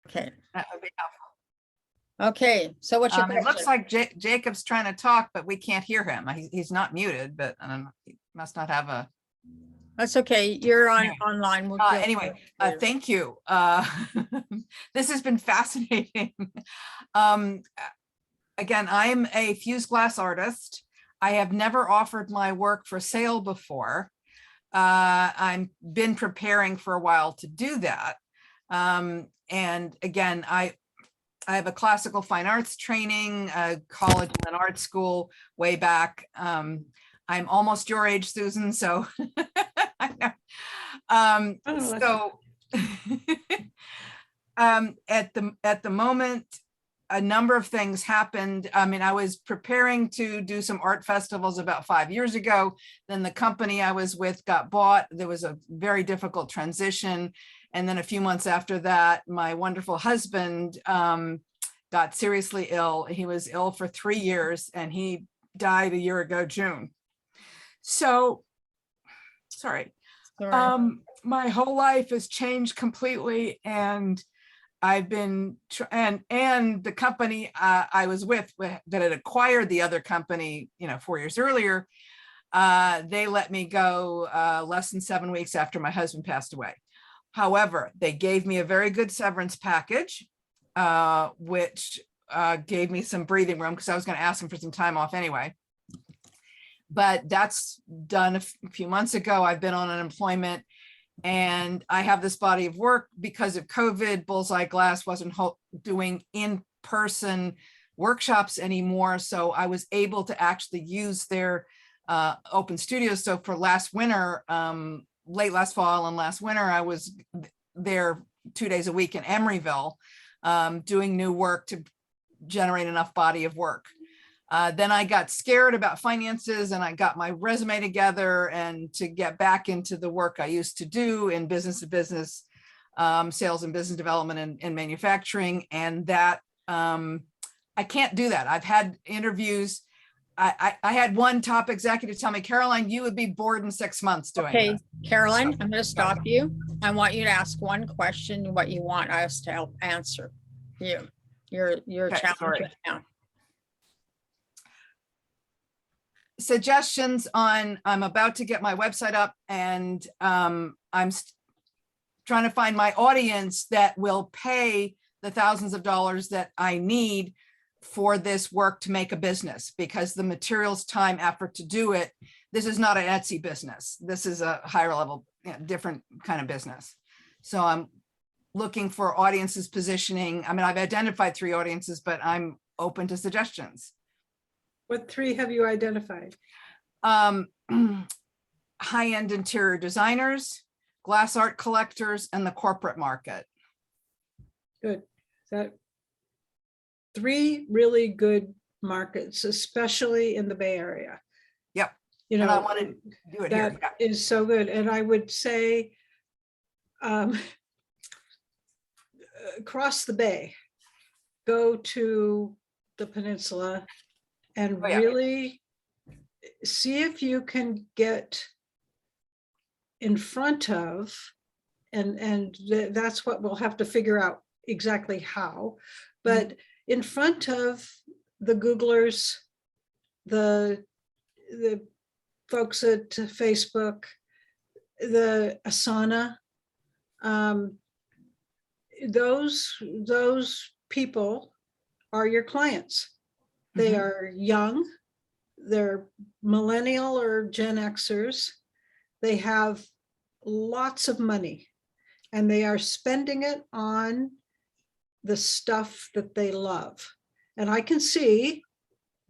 Okay. That would be helpful. Okay. So what's your It looks question? like Jacob's trying to talk, but we can't hear him. He's not muted, but he must not have a. That's okay. You're on Anyway. online. We'll Anyway, later. thank you. This has been fascinating. Again, I'm a fused glass artist. I have never offered my work for sale before. I've been preparing for a while to do that. And again, I have a classical fine arts training, a college and an art school way back. I'm almost your age, Susan, so I know. So at the moment, a number of things happened. I mean, I was preparing to do some art festivals about 5 years ago. Then the company I was with got bought. There was a very difficult transition. And then a few months after that, my wonderful husband got seriously ill. He was ill for 3 years and he died a year ago, June. So, sorry. My whole life has changed completely, and I've been, and the company I was with that had acquired the other company, 4 years earlier, they let me go less than 7 weeks after my husband passed away. However, they gave me a very good severance package, which gave me some breathing room because I was going to ask them for some time off anyway. But that's done a few months ago. I've been on unemployment and I have this body of work because of COVID. Bullseye Glass wasn't doing in-person workshops anymore. So I was able to actually use their open studios. So for last winter, late last fall and last winter, I was there 2 days a week in Emeryville doing new work to generate enough body of work. Then I got scared about finances and I got my resume together and to get back into the work I used to do in business to business, sales and business development and manufacturing. And that I can't do that. I've had interviews. I had one top executive tell me, Caroline, you would be bored in 6 months doing this. Caroline, I'm going to stop you. I want you to ask one question, what you want us to help answer you. Your challenge right now. Suggestions on, I'm about to get my website up and I'm trying to find my audience that will pay the thousands of dollars that I need for this work to make a business, because the materials, time, effort to do it, this is not an Etsy business. This is a higher level, different kind of business. So I'm looking for audiences positioning. I mean, I've identified 3 audiences, but I'm open to suggestions. What 3 have you identified? High-end interior designers, glass art collectors, and the corporate market. Good. That 3 really good markets, especially in the Bay Area. Yep. And I want to do it that here. Yeah. Is so good. And I would say across the bay, go to the peninsula and really see if you can get in front of, and that's what we'll have to figure out exactly how, but in front of the Googlers, the folks at Facebook, the Asana, those people are your clients. They are young, they're millennial or Gen Xers. They have lots of money and they are spending it on the stuff that they love. And I can see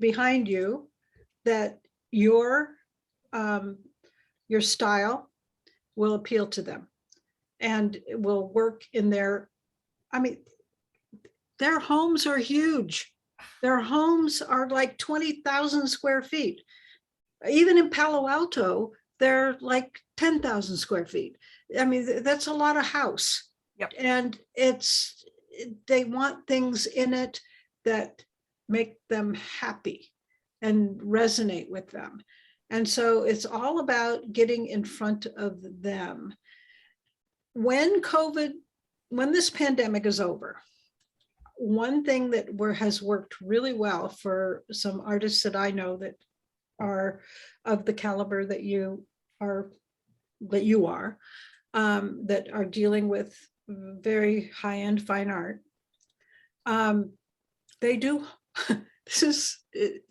behind you that your style will appeal to them and it will work in their, I mean, their homes are huge. Their homes are like 20,000 square feet. Even in Palo Alto, they're like 10,000 square feet. I mean, that's a lot of house. Yep. And they want things in it that make them happy and resonate with them. And so it's all about getting in front of them. When COVID when this pandemic is over, one thing that has worked really well for some artists that I know that are of the caliber that you are, that are dealing with very high-end fine art. They do, this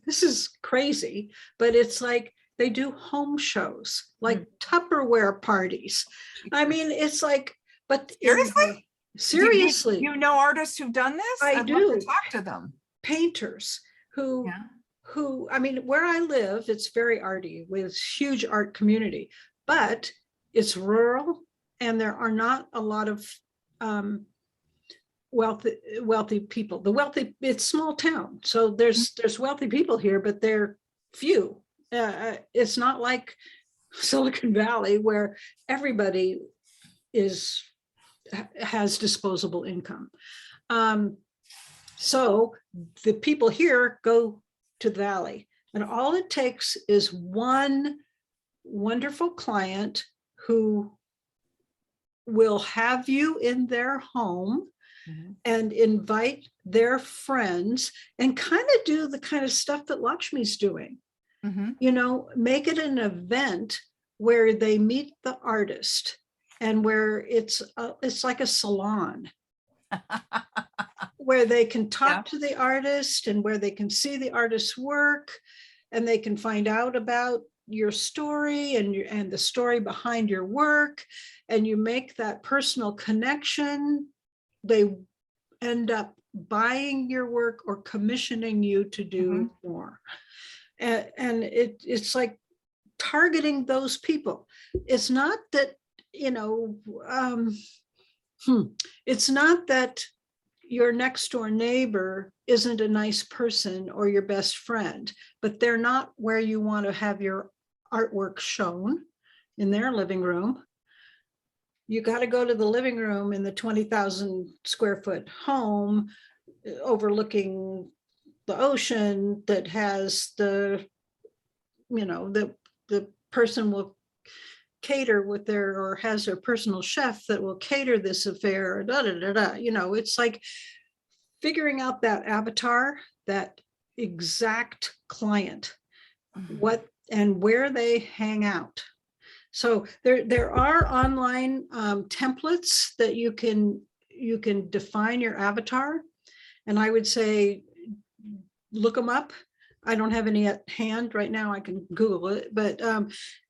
is crazy, but it's like they do home shows, like Tupperware parties. I mean, it's like, but Seriously? seriously, You know artists who've done this? I I'd love to do. talk to them. Painters who, Yeah. I mean, where I live, it's very arty with huge art community, but it's rural and there are not a lot of wealthy people. It's small town, so there's wealthy people here, but they're few. It's not like Silicon Valley where everybody has disposable income. So the people here go to the valley, and all it takes is one wonderful client who will have you in their home and invite their friends and kind of do the kind of stuff that Lakshmi's doing. You know, make it an event where they meet the artist and where it's like a salon where they can talk to the artist and where they can see the artist's work and they can find out about your story and the story behind your work, and you make that personal connection. They end up buying your work or commissioning you to do more. And it's like targeting those people. It's not that, you know, it's not that your next door neighbor isn't a nice person or your best friend, but they're not where you want to have your artwork shown, in their living room. You got to go to the living room in the 20,000 square foot home overlooking the ocean that has the, you know, the person will cater with their, or has their personal chef that will cater this affair, you know. It's like figuring out that avatar, that exact client, what and where they hang out. So there are online templates that you can define your avatar, and I would say look them up. I don't have any at hand right now. I can Google it, but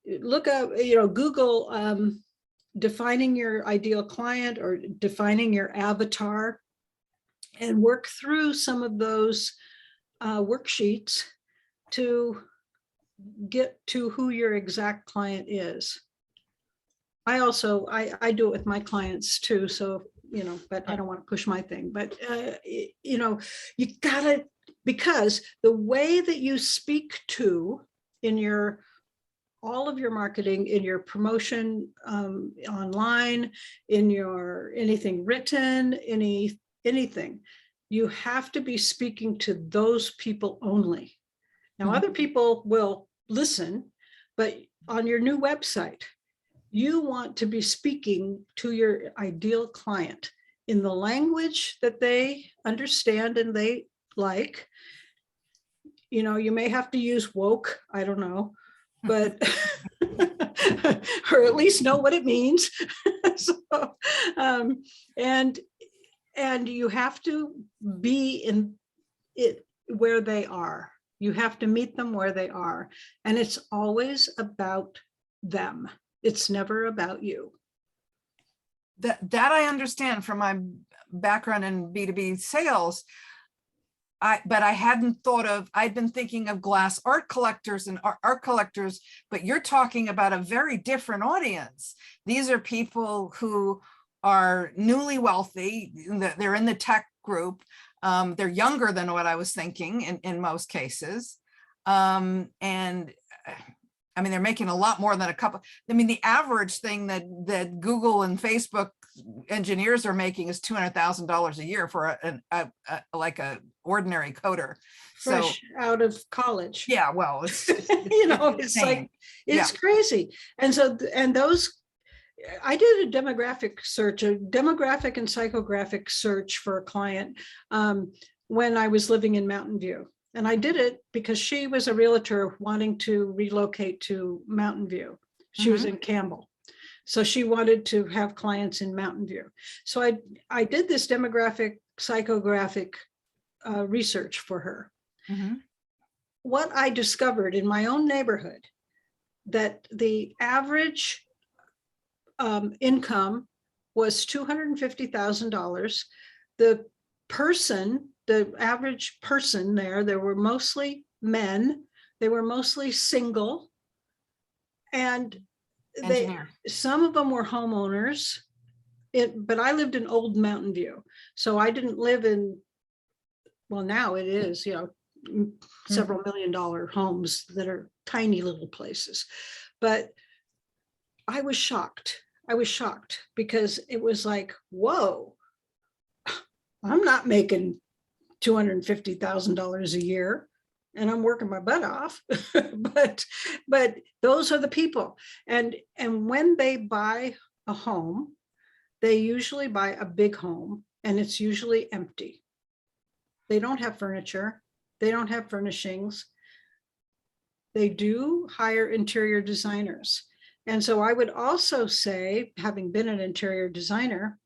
look up, you know, Google defining your ideal client or defining your avatar, and work through some of those worksheets to get to who your exact client is. I also, I do it with my clients too. So, you know, but I don't want to push my thing, but you know, you gotta, because the way that you speak to in your, all of your marketing, in your promotion online, in your anything written, anything, you have to be speaking to those people only. Now, other people will listen, but on your new website, you want to be speaking to your ideal client in the language that they understand and they like. You know, you may have to use woke, I don't know, but or at least know what it means. So, and you have to be in it where they are. You have to meet them where they are, and it's always about them. It's never about you. That I understand from my background in B2B sales. But I hadn't thought of, I'd been thinking of glass art collectors and art collectors, but you're talking about a very different audience. These are people who are newly wealthy, they're in the tech group, they're younger than what I was thinking in most cases. And I mean, they're making a lot more than a couple. I mean, the average thing that Google and Facebook engineers are making is $200,000 a year for like a ordinary coder. Fresh out of college. Yeah, well, it's you know, it's like, it's crazy. And so, and those I did a demographic search, a demographic and psychographic search for a client when I was living in Mountain View. And I did it because she was a realtor wanting to relocate to Mountain View. She was in Campbell. So she wanted to have clients in Mountain View. So I did this demographic, psychographic research for her. What I discovered in my own neighborhood, that the average income was $250,000. The average person there were mostly men. They were mostly single. And some of them were homeowners. But I lived in Old Mountain View. So I didn't live in, well, now it is, several $1 million homes that are tiny little places. But I was shocked. I was shocked because it was like, whoa, I'm not making $250,000 a year and I'm working my butt off. but those are the people. And when they buy a home, they usually buy a big home and it's usually empty. They don't have furniture. They don't have furnishings. They do hire interior designers. And so I would also say, having been an interior designer,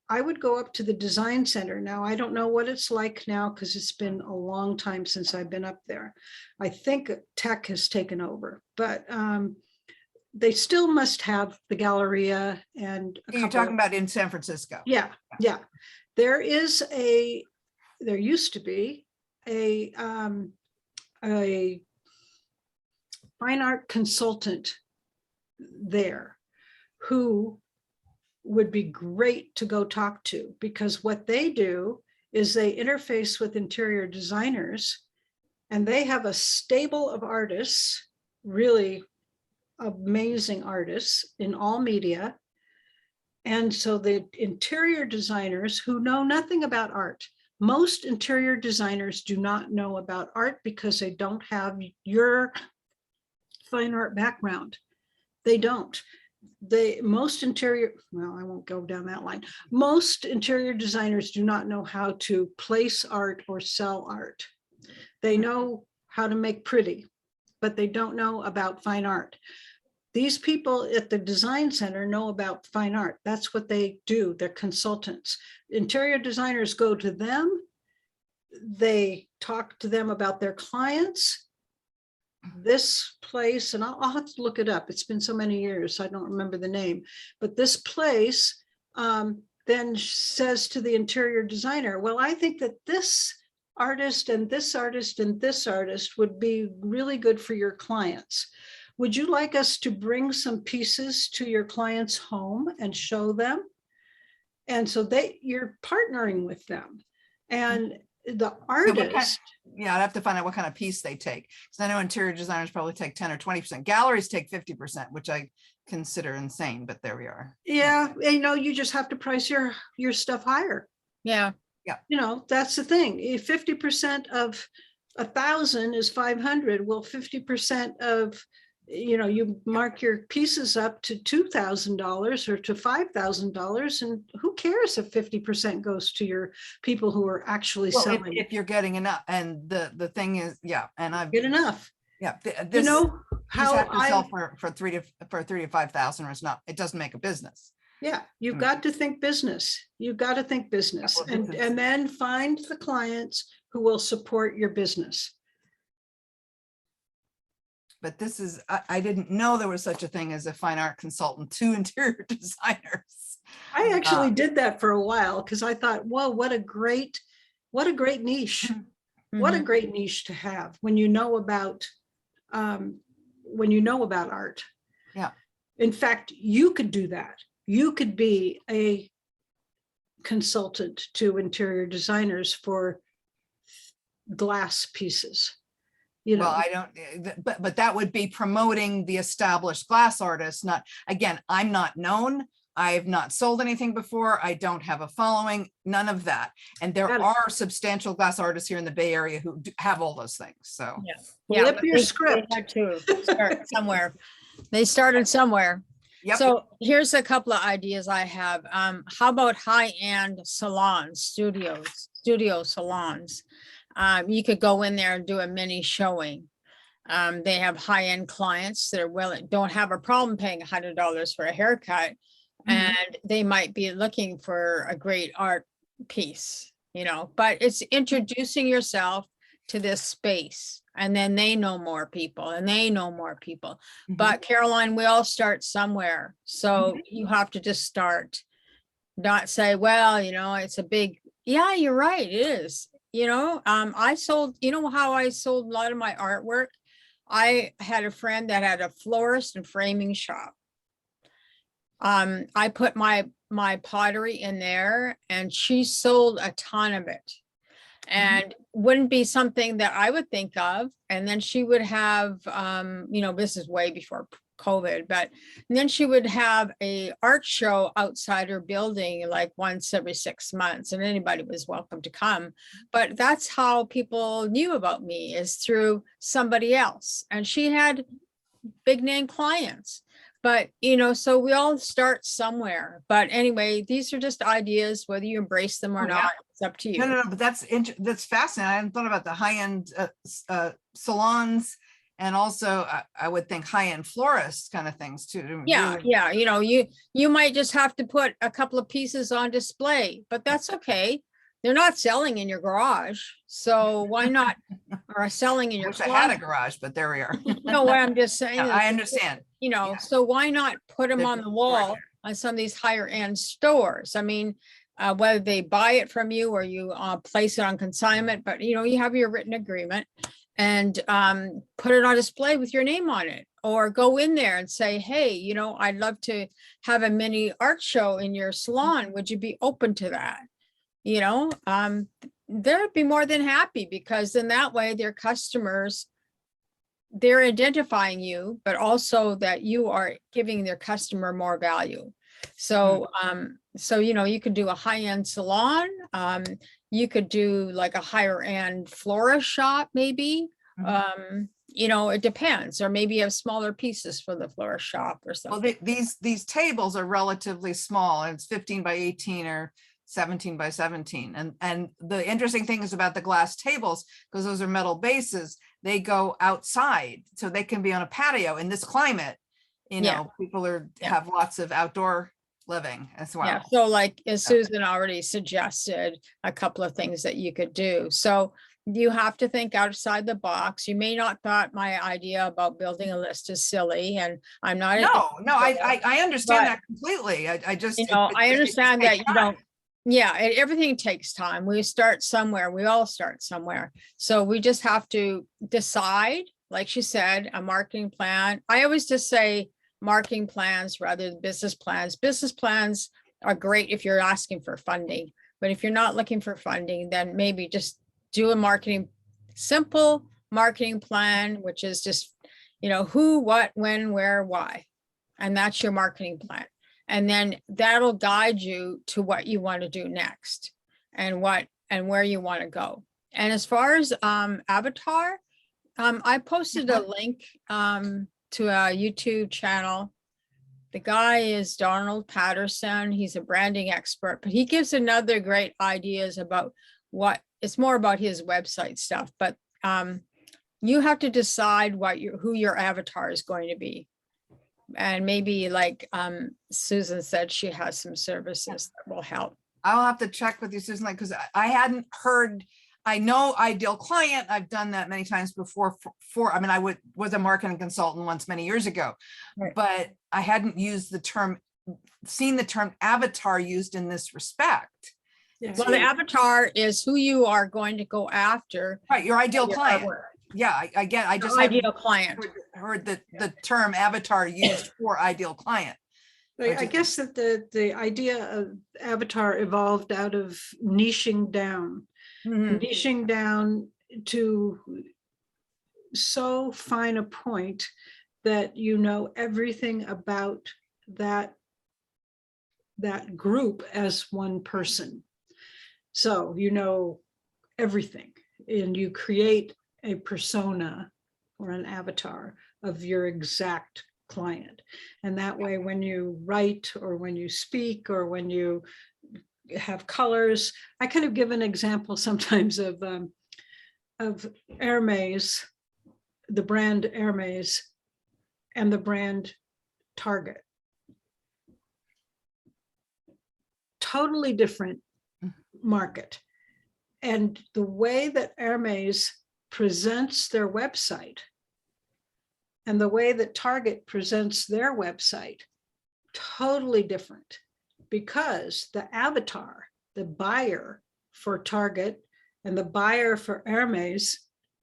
I would go up to the design center. Now, I don't know what it's like now because it's been a long time since I've been up there. I think tech has taken over, but they still must have the Galleria and You're talking about in San Francisco. Yeah. There used to be a fine art consultant there who would be great to go talk to, because what they do is they interface with interior designers and they have a stable of artists, really amazing artists in all media. And so the interior designers who know nothing about art, most interior designers do not know about art because they don't have your fine art background. They don't. Most interior, well, I won't go down that line. Most interior designers do not know how to place art or sell art. They know how to make pretty, but they don't know about fine art. These people at the design center know about fine art. That's what they do. They're consultants. Interior designers go to them. They talk to them about their clients. This place, and I'll have to look it up. It's been so many years, I don't remember the name, but this place then says to the interior designer, well, I think that this artist and this artist and this artist would be really good for your clients. Would you like us to bring some pieces to your client's home and show them? And so you're partnering with them. And the artist. Yeah, I'd have to find out what kind of piece they take. Because I know interior designers probably take 10 or 20%. Galleries take 50%, which I consider insane, but there we are. Yeah, you just have to price your stuff higher. Yeah. That's the thing. If 50% of 1,000 is 500, well, 50% of, you mark your pieces up to $2,000 or to $5,000, and who cares if 50% goes to your people who are actually selling? If you're getting enough, and the thing is, and I've get enough. Yeah, how I sell for 3,000 to 5,000, or it's not. It doesn't make a business. Yeah, you've got to think business. You've got to think business, and then find the clients who will support your business. But this is, I didn't know there was such a thing as a fine art consultant to interior designers. I actually did that for a while because I thought, whoa, what a great niche. What a great niche to have when you know about art. Yeah. In fact, you could do that. You could be a consultant to interior designers for glass pieces. Well, I don't, but that would be promoting the established glass artists. Not, again, I'm not known. I've not sold anything before. I don't have a following, none of that. And there are substantial glass artists here in the Bay Area who have all those things. So flip your script. They had to start somewhere. They started somewhere. Yep. So here's a couple of ideas I have. How about high-end salons, studio salons? You could go in there and do a mini showing. They have high-end clients that are don't have a problem paying $100 for a haircut. And they might be looking for a great art piece, but it's introducing yourself to this space, and then they know more people and they know more people. But Caroline, we all start somewhere. So you have to just start, not say, well, it's a big, yeah, you're right. It is, I sold, how I sold a lot of my artwork. I had a friend that had a florist and framing shop. I put my pottery in there, and she sold a ton of it, and wouldn't be something that I would think of. And then she would have, this is way before COVID, but then she would have a art show outside her building like once every 6 months, and anybody was welcome to come. But that's how people knew about me, is through somebody else. And she had big name clients. But, so we all start somewhere. But anyway, these are just ideas, whether you embrace them or not, it's up to you. No, but that's fascinating. I hadn't thought about the high-end salons, and also I would think high-end florists kind of things too. Yeah, you might just have to put a couple of pieces on display, but that's okay. They're not selling in your garage, so why not? Or selling in your closet. I had a garage, but there we are. No, what I'm just saying. No, I understand. So why not put them on the wall on some of these higher end stores? I mean, whether they buy it from you or you place it on consignment, but you have your written agreement, and put it on display with your name on it, or go in there and say, hey, I'd love to have a mini art show in your salon. Would you be open to that? They'd be more than happy, because in that way their customers, they're identifying you, but also that you are giving their customer more value. So, you could do a high-end salon. You could do like a higher end florist shop, maybe. It depends, or maybe you have smaller pieces for the florist shop or something. Well, these tables are relatively small, and it's 15 by 18 or 17 by 17. And the interesting thing is about the glass tables, because those are metal bases, they go outside, so they can be on a patio in this climate. People have lots of outdoor living as well. Yeah, so like as Susan already suggested, a couple of things that you could do. So you have to think outside the box. You may not thought my idea about building a list is silly, and I'm not. I understand that completely. I just, I understand that you don't. Yeah, everything takes time. We start somewhere. We all start somewhere. So we just have to decide, like she said, a marketing plan. I always just say marketing plans rather than business plans. Business plans are great if you're asking for funding, but if you're not looking for funding, then maybe just do a simple marketing plan, which is just, who, what, when, where, why. And that's your marketing plan. And then that'll guide you to what you want to do next, and where you want to go. And as far as avatar, I posted a link to a YouTube channel. The guy is Donald Patterson. He's a branding expert, but he gives another great ideas about it's more about his website stuff. But you have to decide who your avatar is going to be. And maybe like Susan said, she has some services that will help. I'll have to check with you, Susan, because I hadn't heard. I know Ideal Client. I've done that many times before. I was a marketing consultant once many years ago, right. But I hadn't seen the term avatar used in this respect. Yes. Well, the avatar is who you are going to go after. Right, your ideal client. Artwork. Yeah, I get. I just ideal client. Heard the term avatar used for ideal client. I guess that the idea of avatar evolved out of niching down, niching down to so fine a point that everything about that group as one person. So everything, and you create a persona or an avatar of your exact client. And that way, when you write or when you speak or when you have colors, I kind of give an example sometimes of Hermes, the brand Hermes, and the brand Target. Totally different market. And the way that Hermes presents their website and the way that Target presents their website, totally different, because the avatar, the buyer for Target and the buyer for Hermes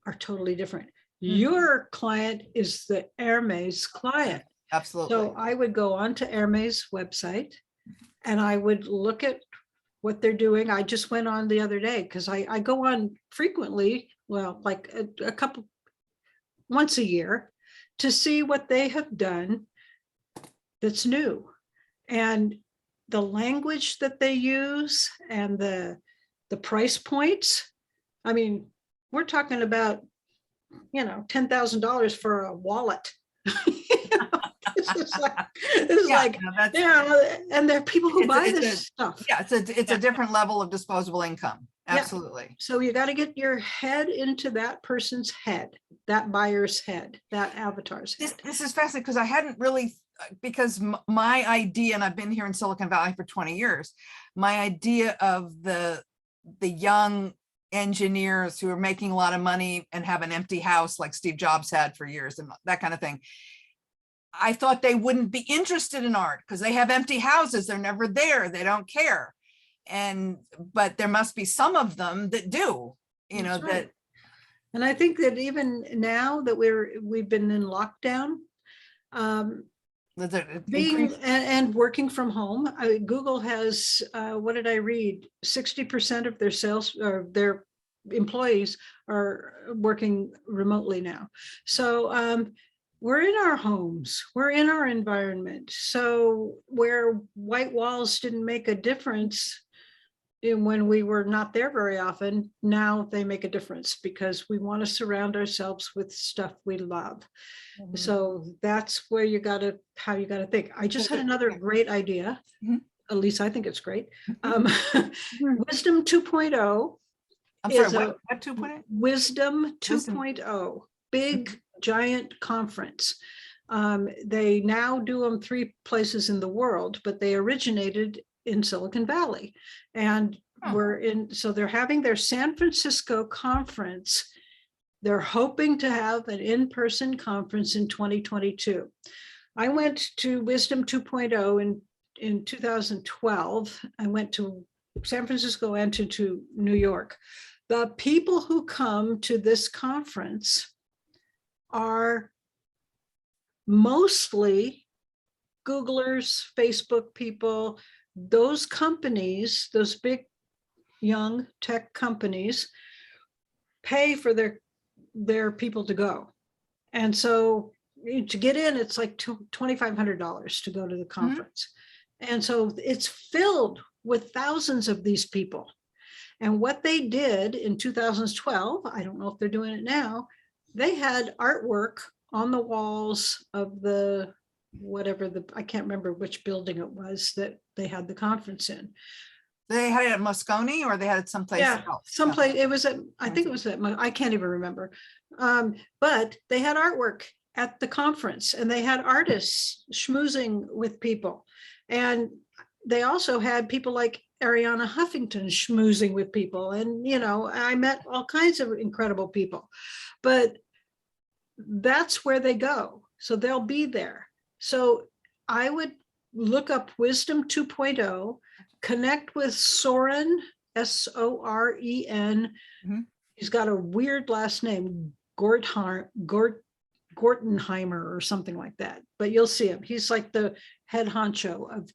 are totally different. Your client is the Hermes client. Absolutely. So I would go onto Hermes website and I would look at what they're doing. I just went on the other day because I go on frequently, well, like a couple, once a year, to see what they have done that's new. And the language that they use and the price points. I mean, we're talking about, $10,000 for a wallet. This is like, and there are people who buy this stuff. Yeah, it's a different level of disposable income. Absolutely. Yeah. So you got to get your head into that person's head, that buyer's head, that avatar's head. This is fascinating because I hadn't really, because my idea, and I've been here in Silicon Valley for 20 years, my idea of the young engineers who are making a lot of money and have an empty house like Steve Jobs had for years and that kind of thing. I thought they wouldn't be interested in art because they have empty houses. They're never there. They don't care. But there must be some of them that do, That's right. And I think that even now that we've been in lockdown, being and working from home, Google has, what did I read? 60% of their sales or their employees are working remotely now. So we're in our homes, we're in our environment. So where white walls didn't make a difference when we were not there very often, now they make a difference because we want to surround ourselves with stuff we love. So that's where how you got to think. I just had another great idea. At least I think it's great. Wisdom 2.0. I'm sorry, what 2.0? Wisdom 2.0, big giant conference. They now do them 3 places in the world, but they originated in Silicon Valley. And so they're having their San Francisco conference. They're hoping to have an in-person conference in 2022. I went to Wisdom 2.0 in 2012. I went to San Francisco and to New York. The people who come to this conference are mostly Googlers, Facebook people, those companies, those big young tech companies pay for their people to go. And so to get in, it's like $2,500 to go to the conference. And so it's filled with thousands of these people. And what they did in 2012, I don't know if they're doing it now, they had artwork on the walls of I can't remember which building it was that they had the conference in. They had it at Moscone or they had it someplace else? Someplace. It was I think it was I can't even remember. But they had artwork at the conference and they had artists schmoozing with people. And they also had people like Ariana Huffington schmoozing with people. And, I met all kinds of incredible people, but that's where they go. So they'll be there. So I would look up Wisdom 2.0, connect with Soren, Soren. He's got a weird last name, Gortenheimer or something like that, but you'll see him. He's like the head honcho of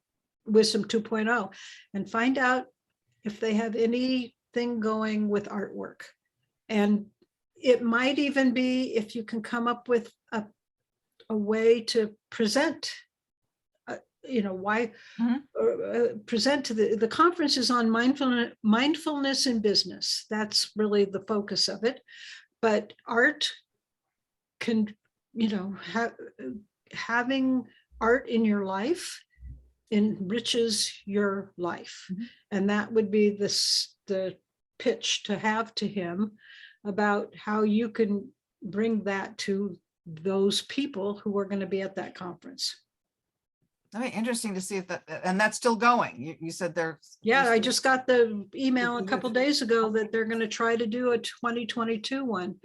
Wisdom 2.0, and find out if they have anything going with artwork. And it might even be if you can come up with a way to present, present to the conference is on mindfulness in business. That's really the focus of it. But art can, having art in your life enriches your life. Mhm. And that would be the pitch to have to him about how you can bring that to those people who are going to be at that conference. That'd be interesting to see if that, and that's still going. You said there's. Yeah, there's- I just got the email a couple days ago that they're going to try to do a 2022 one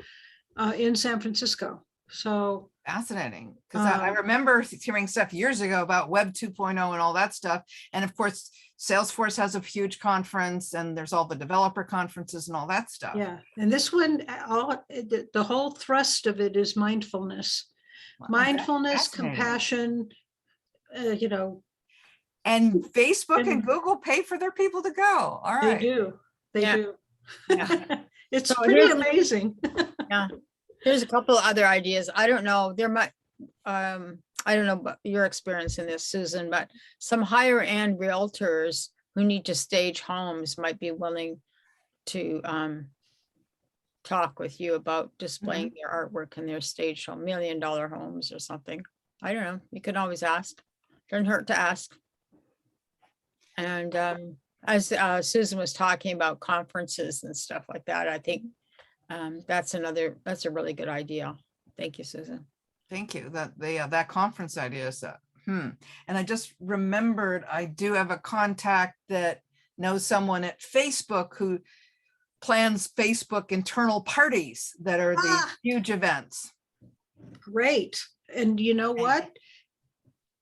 in San Francisco. So Fascinating, because I remember hearing stuff years ago about Web 2.0 and all that stuff. And of course, Salesforce has a huge conference, and there's all the developer conferences and all that stuff. yeah, and this one, the whole thrust of it is mindfulness. Wow, Mindfulness, fascinating. compassion, you know, And Facebook and And- Google pay for their people to go. All they right. do, they Yeah. do. Yeah. It's So pretty here's- amazing. Yeah. Here's a couple of other ideas. I don't know, there might, I don't know about your experience in this, Susan, but some higher end realtors who need to stage homes might be willing to talk with you about displaying their artwork in their stage home, $1 million homes or something. I don't know. You can always ask. Doesn't hurt to ask. And as Susan was talking about conferences and stuff like that, I think that's a really good idea. Thank you, Susan. Thank you. That conference idea is and I just remembered I do have a contact that knows someone at Facebook who plans Facebook internal parties that are the huge events. Great. And you know what?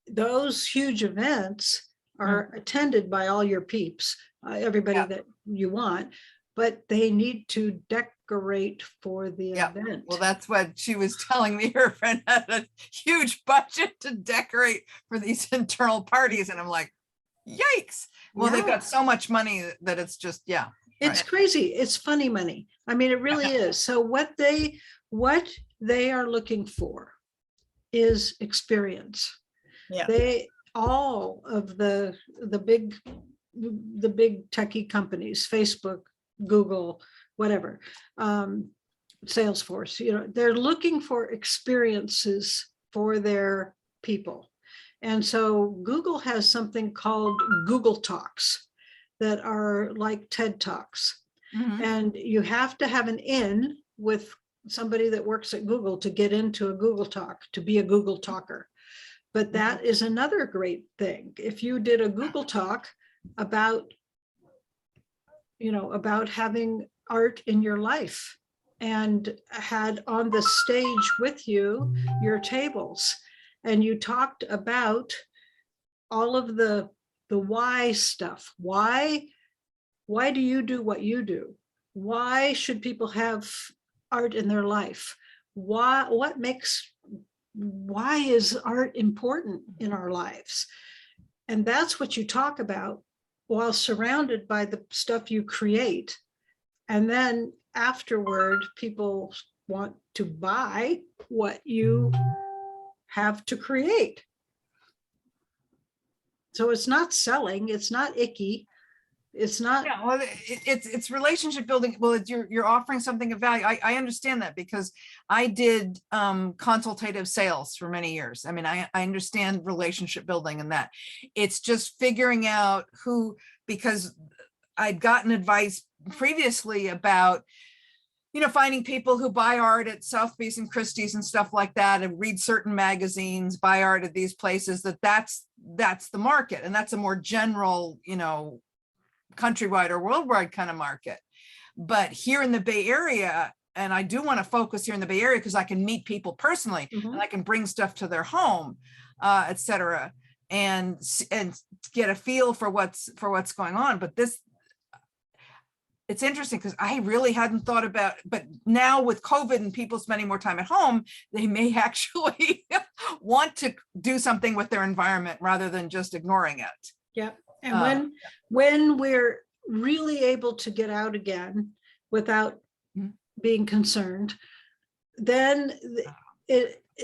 Those huge events are attended by all your peeps, everybody Yeah. that you want, but they need to decorate for the Yeah. event. Well, that's what she was telling me. Her friend had a huge budget to decorate for these internal parties. And I'm like, yikes. Well, they've Yeah. got so much money that it's just, yeah. It's right. crazy. It's funny money. I mean, it really is. So what they are looking for is experience. Yeah. They, all of the big techie companies, Facebook, Google, whatever, Salesforce, you know, they're looking for experiences for their people. And so Google has something called Google Talks that are like TED Talks. Mhm. And you have to have an in with somebody that works at Google to get into a Google Talk, to be a Google Talker. But that is another great thing. If you did a Google Talk about, you know, about having art in your life and had on the stage with you your tables, and you talked about all of the why stuff. Why do you do what you do? Why should people have art in their life? Why is art important in our lives? And that's what you talk about while surrounded by the stuff you create. And then afterward, people want to buy what you have to create. So it's not selling, it's not icky. It's not. Yeah, well, it's relationship building. Well, you're offering something of value. I understand that because I did consultative sales for many years. I mean, I understand relationship building and that. It's just figuring out who, because I'd gotten advice previously about, you know, finding people who buy art at Sotheby's and Christie's and stuff like that, and read certain magazines, buy art at these places, that's the market. And that's a more general, you know, countrywide or worldwide kind of market. But here in the Bay Area, and I do want to focus here in the Bay Area because I can meet people personally and I can bring stuff to their home, et cetera, and get a feel for what's going on. But it's interesting because I really hadn't thought about, but now with COVID and people spending more time at home, they may actually want to do something with their environment rather than just ignoring it. Yeah. And when we're really able to get out again without being concerned, then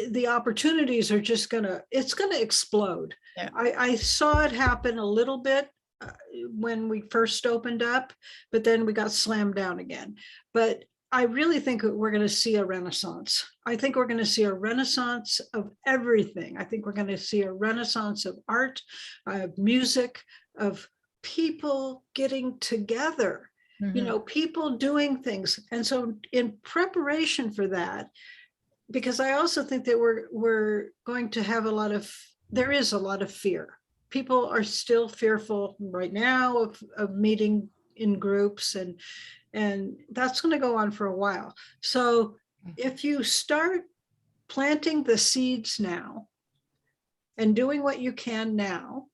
the opportunities are just it's gonna explode. Yeah. I saw it happen a little bit when we first opened up, but then we got slammed down again. But I really think that we're going to see a renaissance. I think we're going to see a renaissance of everything. I think we're going to see a renaissance of art, of music, of people getting together, you know, people doing things. And so in preparation for that, because I also think that we're going to have there is a lot of fear. People are still fearful right now of meeting in groups, and that's going to go on for a while. So if you start planting the seeds now and doing what you can now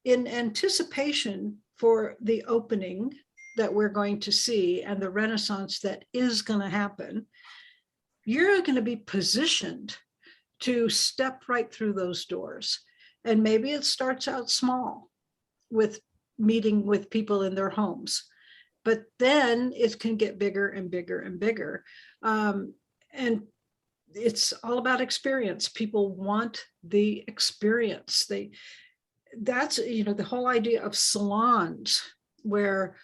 in anticipation for the opening that we're going to see and the renaissance that is going to happen, you're going to be positioned to step right through those doors. And maybe it starts out small with meeting with people in their homes, but then it can get bigger and bigger and bigger. And it's all about experience. People want the experience. That's, you know, the whole idea of salons where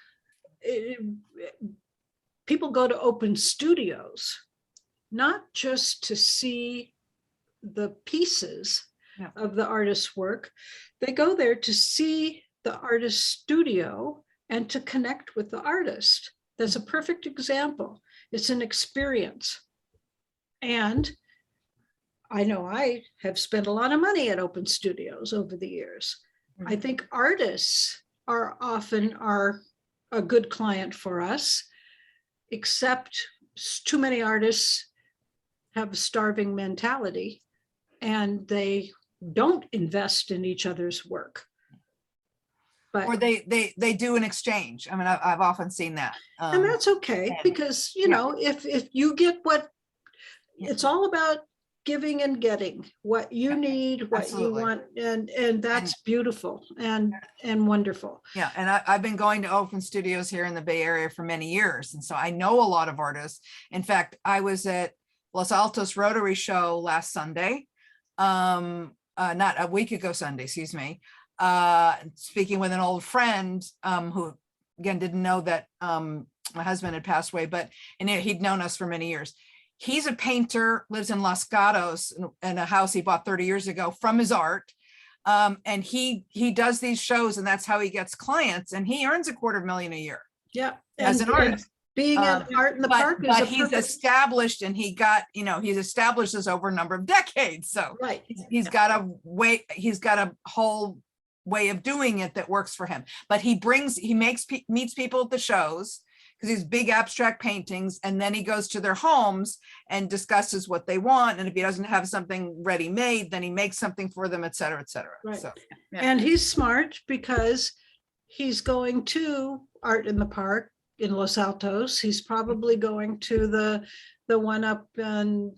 people go to open studios, not just to see the pieces of the artist's work. They go there to see the artist's studio and to connect with the artist. That's a perfect example. It's an experience. And I know I have spent a lot of money at open studios over the years. I think artists are often a good client for us, except too many artists have a starving mentality and they don't invest in each other's work. But, or they do an exchange. I mean, I've often seen that. And that's okay, because, you know, if you get what, it's all about giving and getting what you need, what you want, and that's beautiful and wonderful. Yeah, and I've been going to open studios here in the Bay Area for many years, and so I know a lot of artists. In fact, I was at Los Altos Rotary Show last Sunday, not a week ago Sunday, excuse me, speaking with an old friend who, again, didn't know that my husband had passed away, but he'd known us for many years. He's a painter, lives in Los Gatos in a house he bought 30 years ago from his art. And he does these shows, and that's how he gets clients, and he earns $250,000 a year. Yeah. As an artist. Being an art in the park is but he's established, and he's established this over a number of decades. So right. he's got a whole way of doing it that works for him. But he meets people at the shows because he's big abstract paintings, and then he goes to their homes and discusses what they want. And if he doesn't have something ready made, then he makes something for them, et cetera, et cetera. Right. So, yeah. And he's smart because he's going to Art in the Park in Los Altos. He's probably going to the one up on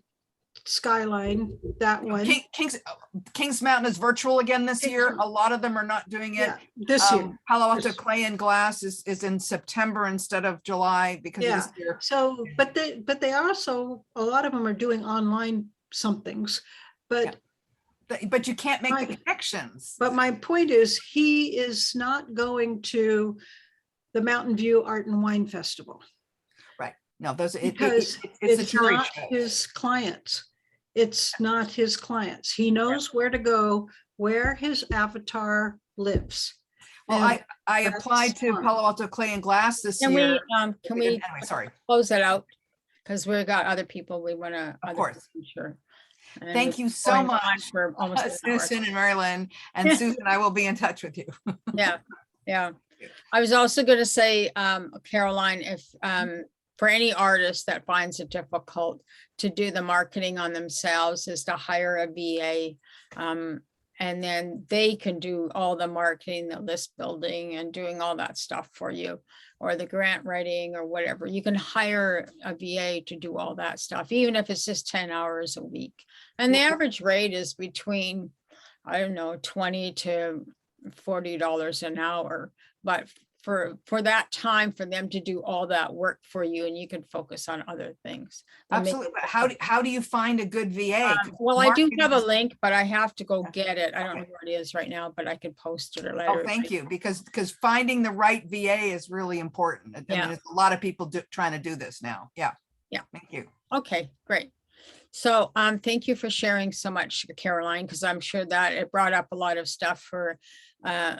Skyline, that one. Kings Mountain is virtual again this year. A lot of them are not doing it. Yeah, this year. Palo Alto Clay and Glass is in September instead of July because of this year. So, but they also, a lot of them are doing online somethings, but but you can't make the connections. But my point is, he is not going to the Mountain View Art and Wine Festival. Right. No, those because it's not his clients. It's not his clients. He knows where to go, where his avatar lives. Well, I applied to Palo Alto Clay and Glass this year. Can we sorry, close it out? Because we've got other people we want to. Of course. Sure. Thank you so much for almost Susan and Marilyn. And Susan, I will be in touch with you. Yeah. I was also going to say, Caroline, if for any artist that finds it difficult to do the marketing on themselves, is to hire a VA, and then they can do all the marketing, the list building and doing all that stuff for you, or the grant writing or whatever. You can hire a VA to do all that stuff, even if it's just 10 hours a week. And the average rate is between, I don't know, $20 to $40 an hour. But for that time for them to do all that work for you, and you can focus on other things. that make Absolutely. it But different. how do you find a good VA? Well, I do Marketing have a is- link, but I have to go get it. I don't know Okay. where it is right now, but I could post it or Oh, later. thank you, because finding the right VA is really important. I Yeah. mean, it's a lot of people trying to do this now. Yeah. Yeah. Thank you. Okay, great. So, thank you for sharing so much, Caroline, because I'm sure that it brought up a lot of stuff for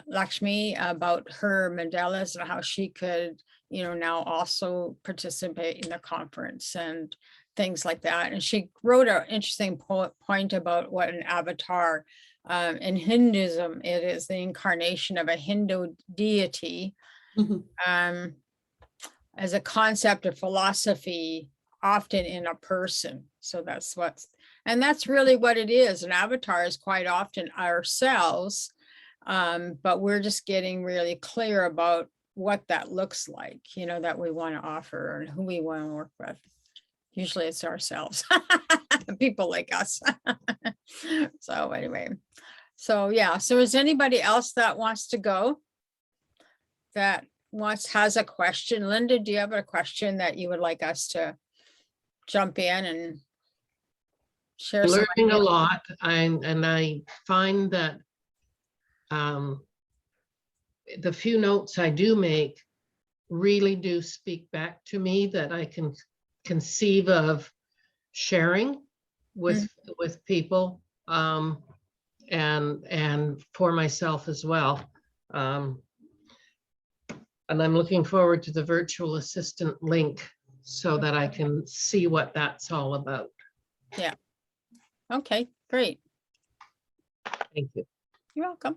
Lakshmi about her mandalas and how she could, now also participate in the conference and things like that. And she wrote an interesting point about what an avatar, in Hinduism, it is the incarnation of a Hindu deity, Mhm. as a concept of philosophy, often in a person. So that's really what it is. An avatar is quite often ourselves, but we're just getting really clear about what that looks like, that we want to offer and who we want to work with. Usually it's ourselves, people like us. So anyway, so yeah, so is anybody else that wants to go? That has a question? Linda, do you have a question that you would like us to jump in and share some Learning a ideas? lot, and I find that the few notes I do make really do speak back to me, that I can conceive of sharing with people, and for myself as well. And I'm looking forward to the virtual assistant link so that I can see what that's all about. Okay, great. Thank you. You're welcome.